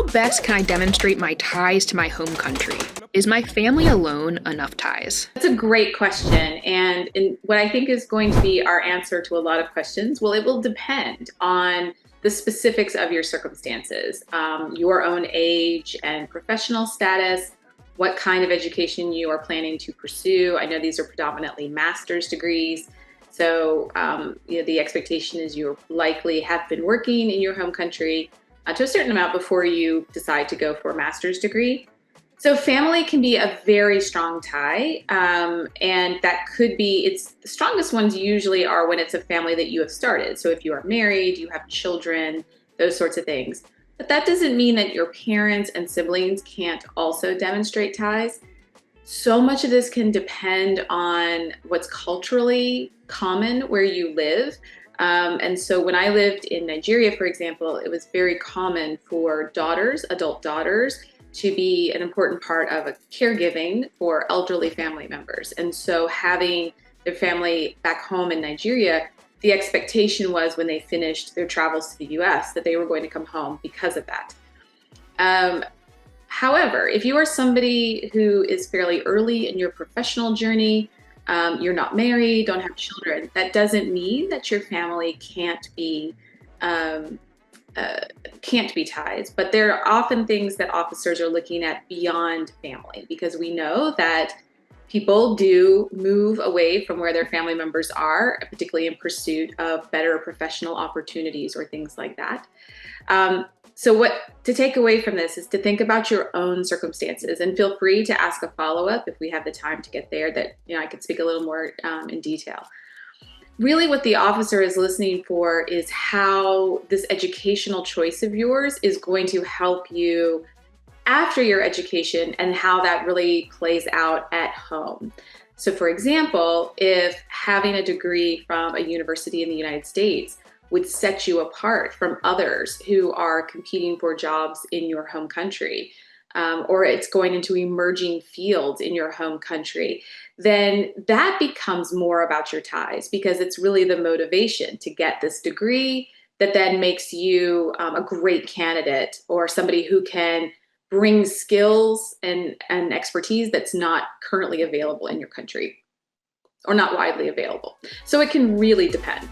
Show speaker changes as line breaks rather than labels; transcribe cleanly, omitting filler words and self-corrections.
How best can I demonstrate my ties to my home country? Is my family alone enough ties?
That's a great question. And what I think is going to be our answer to a lot of questions, well, it will depend on the specifics of your circumstances, your own age and professional status, what kind of education you are planning to pursue. I know these are predominantly master's degrees. So, the expectation is you likely have been working in your home country to a certain amount before you decide to go for a master's degree. So family can be a very strong tie, and that could be, it's the strongest ones usually are when it's a family that you have started. So if you are married, you have children, those sorts of things. But that doesn't mean that your parents and siblings can't also demonstrate ties. So much of this can depend on what's culturally common where you live. And so when I lived in Nigeria, for example, it was very common for daughters, adult daughters, to be an important part of a caregiving for elderly family members. And so having their family back home in Nigeria, the expectation was when they finished their travels to the US that they were going to come home because of that. However, if you are somebody who is fairly early in your professional journey, you're not married, don't have children, that doesn't mean that your family um, can't be ties, but there are often things that officers are looking at beyond family, because we know that people do move away from where their family members are, particularly in pursuit of better professional opportunities or things like that. So what to take away from this is to think about your own circumstances, and feel free to ask a follow-up if we have the time to get there, that I could speak a little more in detail. Really what the officer is listening for is how this educational choice of yours is going to help you after your education, and how that really plays out at home. So for example, if having a degree from a university in the United States would set you apart from others who are competing for jobs in your home country, or it's going into emerging fields in your home country, then that becomes more about your ties, because it's really the motivation to get this degree that then makes you a great candidate, or somebody who can bring skills and expertise that's not currently available in your country, or not widely available. So it can really depend.